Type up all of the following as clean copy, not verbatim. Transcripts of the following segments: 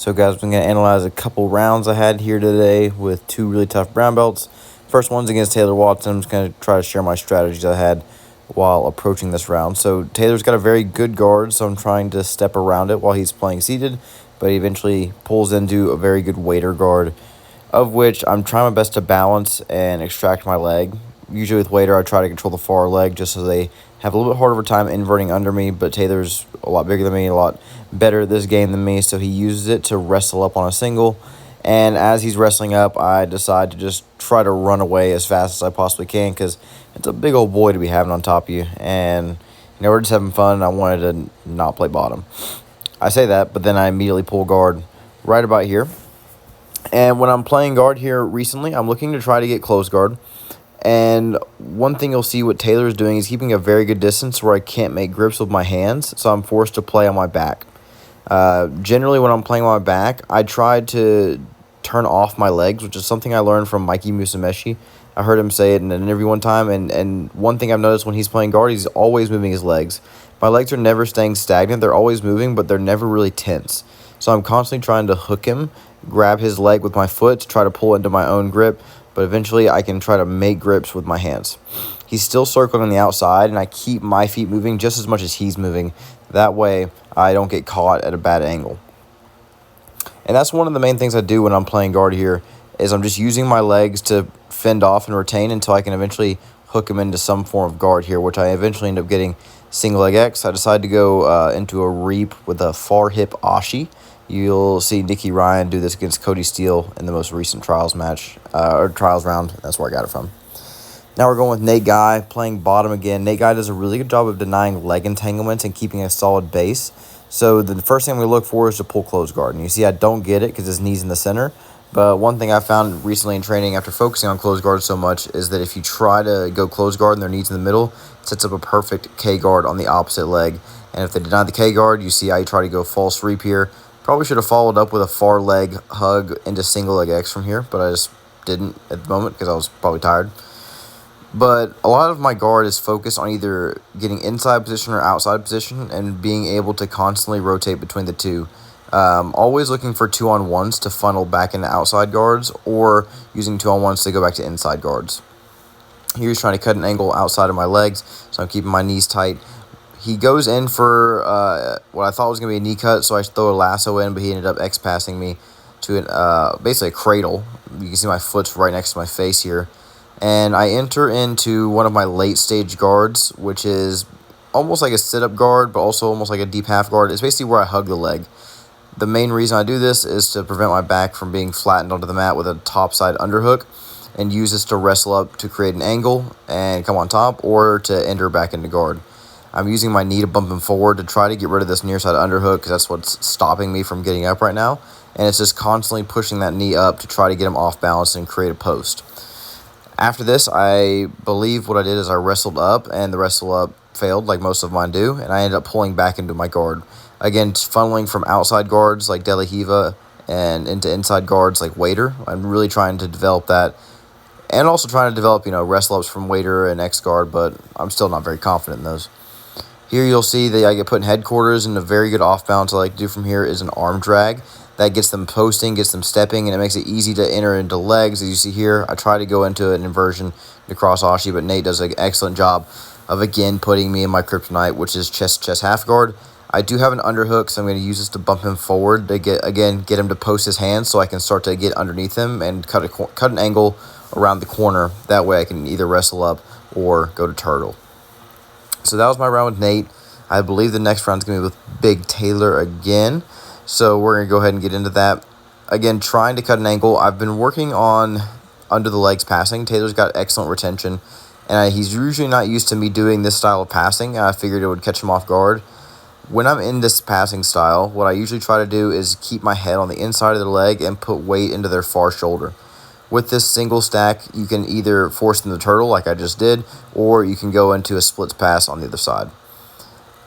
So guys, I'm going to analyze a couple rounds I had here today with two really tough brown belts. First one's against Taylor Watson. I'm just going to try to share my strategies I had while approaching this round. So Taylor's got a very good guard, so I'm trying to step around it while he's playing seated, but he eventually pulls into a very good waiter guard, of which I'm trying my best to balance and extract my leg. Usually with waiter, I try to control the far leg just so they have a little bit harder of a time inverting under me, but Taylor's a lot bigger than me, a lot better at this game than me, so he uses it to wrestle up on a single. And as he's wrestling up, I decide to just try to run away as fast as I possibly can because it's a big old boy to be having on top of you. And, we're just having fun, and I wanted to not play bottom. I say that, but then I immediately pull guard right about here. And when I'm playing guard here recently, I'm looking to try to get close guard. And one thing you'll see what Taylor is doing is keeping a very good distance where I can't make grips with my hands, so I'm forced to play on my back. Generally, when I'm playing on my back, I try to turn off my legs, which is something I learned from Mikey Musumeci. I heard him say it in an interview one time, and one thing I've noticed when he's playing guard, he's always moving his legs. My legs are never staying stagnant. They're always moving, but they're never really tense. So I'm constantly trying to hook him, grab his leg with my foot to try to pull into my own grip, but eventually I can try to make grips with my hands. He's still circling on the outside, and I keep my feet moving just as much as he's moving. That way, I don't get caught at a bad angle. And that's one of the main things I do when I'm playing guard here, is I'm just using my legs to fend off and retain until I can eventually hook him into some form of guard here, which I eventually end up getting single leg X. I decided to go into a reap with a far hip Ashi. You'll see Nicky Ryan do this against Cody Steele in the most recent trials match, or trials round. That's where I got it from. Now we're going with Nate Guy, playing bottom again. Nate Guy does a really good job of denying leg entanglements and keeping a solid base. So the first thing we look for is to pull close guard. And you see I don't get it because his knee's in the center. But one thing I found recently in training after focusing on close guard so much is that if you try to go close guard and their knee's in the middle, it sets up a perfect K guard on the opposite leg. And if they deny the K guard, you see I try to go false reap here. Probably should have followed up with a far leg hug into single leg X from here, but I just didn't at the moment because I was probably tired. But a lot of my guard is focused on either getting inside position or outside position and being able to constantly rotate between the two. Always looking for 2-on-1s to funnel back into outside guards or using 2-on-1s to go back to inside guards. Here he's trying to cut an angle outside of my legs, so I'm keeping my knees tight. He goes in for what I thought was going to be a knee cut, so I throw a lasso in, but he ended up X-passing me to basically a cradle. You can see my foot's right next to my face here. And I enter into one of my late-stage guards, which is almost like a sit-up guard, but also almost like a deep half guard. It's basically where I hug the leg. The main reason I do this is to prevent my back from being flattened onto the mat with a topside underhook, and use this to wrestle up to create an angle and come on top, or to enter back into guard. I'm using my knee to bump him forward to try to get rid of this near side underhook because that's what's stopping me from getting up right now. And it's just constantly pushing that knee up to try to get him off balance and create a post. After this, I believe what I did is I wrestled up, and the wrestle up failed like most of mine do, and I ended up pulling back into my guard. Again, funneling from outside guards like De La Hiva and into inside guards like Waiter. I'm really trying to develop that, and also trying to develop, wrestle ups from Waiter and X guard, but I'm still not very confident in those. Here you'll see that I get put in headquarters, and a very good off balance I like to do from here is an arm drag. That gets them posting, gets them stepping, and it makes it easy to enter into legs. As you see here, I try to go into an inversion to cross Ashi, but Nate does an excellent job of, again, putting me in my kryptonite, which is chest half guard. I do have an underhook, so I'm going to use this to bump him forward to get him to post his hands so I can start to get underneath him and cut an angle around the corner. That way I can either wrestle up or go to turtle. So that was my round with Nate. I believe the next round is going to be with Big Taylor again. So we're going to go ahead and get into that. Again, trying to cut an angle. I've been working on under the legs passing. Taylor's got excellent retention, and he's usually not used to me doing this style of passing. I figured it would catch him off guard. When I'm in this passing style, what I usually try to do is keep my head on the inside of the leg and put weight into their far shoulder. With this single stack, you can either force them to turtle like I just did, or you can go into a splits pass on the other side.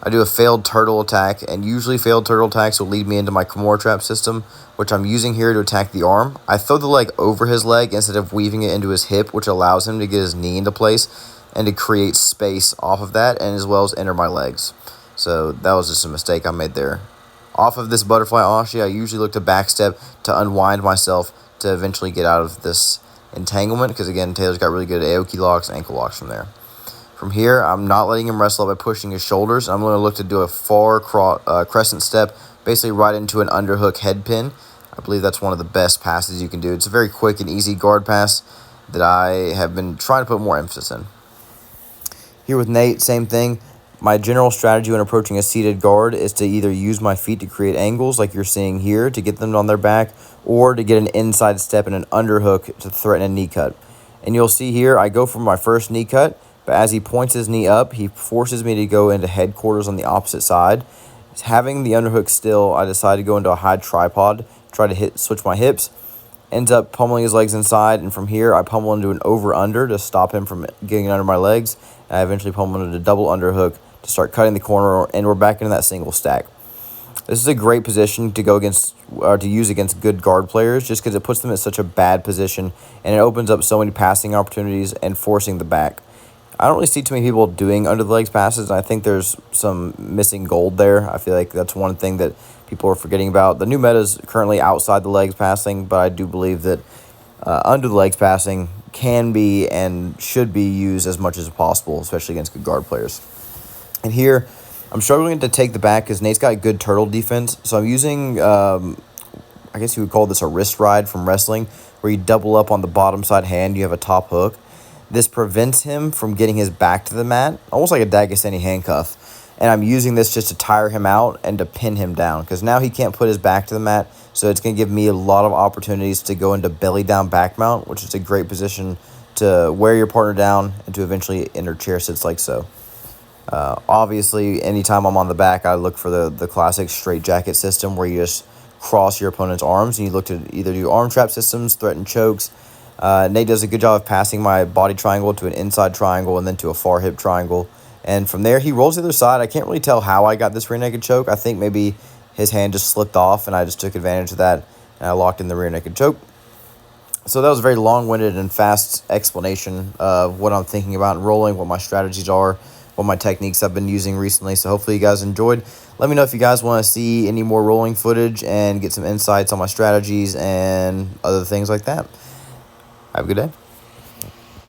I do a failed turtle attack, and usually failed turtle attacks will lead me into my Kimura trap system, which I'm using here to attack the arm. I throw the leg over his leg instead of weaving it into his hip, which allows him to get his knee into place and to create space off of that, and as well as enter my legs. So that was just a mistake I made there. Off of this butterfly ashi, I usually look to backstep to unwind myself to eventually get out of this entanglement, because again, Taylor's got really good Aoki locks, ankle locks from there. From here, I'm not letting him wrestle up by pushing his shoulders. I'm going to look to do a far crescent step, basically right into an underhook head pin. I believe that's one of the best passes you can do. It's a very quick and easy guard pass that I have been trying to put more emphasis in. Here with Nate, same thing. My general strategy when approaching a seated guard is to either use my feet to create angles like you're seeing here to get them on their back, or to get an inside step and an underhook to threaten a knee cut. And you'll see here, I go for my first knee cut, but as he points his knee up, he forces me to go into headquarters on the opposite side. Having the underhook still, I decide to go into a high tripod, try to switch my hips, ends up pummeling his legs inside, and from here I pummel into an over-under to stop him from getting under my legs, and I eventually pummel into a double underhook to start cutting the corner, and we're back into that single stack. This is a great position to go against, or to use against good guard players, just because it puts them in such a bad position, and it opens up so many passing opportunities and forcing the back. I don't really see too many people doing under the legs passes, and I think there's some missing gold there. I feel like that's one thing that people are forgetting about. The new meta is currently outside the legs passing, but I do believe that under the legs passing can be and should be used as much as possible, especially against good guard players. And here, I'm struggling to take the back because Nate's got a good turtle defense, so I'm using, I guess you would call this a wrist ride from wrestling, where you double up on the bottom side hand, you have a top hook. This prevents him from getting his back to the mat, almost like a Dagestani handcuff. And I'm using this just to tire him out and to pin him down, because now he can't put his back to the mat, so it's going to give me a lot of opportunities to go into belly down back mount, which is a great position to wear your partner down and to eventually enter chair sits like so. Obviously, anytime I'm on the back, I look for the classic straight jacket system, where you just cross your opponent's arms and you look to either do arm trap systems, threaten chokes. Nate does a good job of passing my body triangle to an inside triangle and then to a far hip triangle. And from there, he rolls to the other side. I can't really tell how I got this rear naked choke. I think maybe his hand just slipped off and I just took advantage of that, and I locked in the rear naked choke. So that was a very long-winded and fast explanation of what I'm thinking about in rolling, what my strategies are, what my techniques I've been using recently. So hopefully you guys enjoyed. Let me know if you guys want to see any more rolling footage and get some insights on my strategies and other things like that. Have a good day.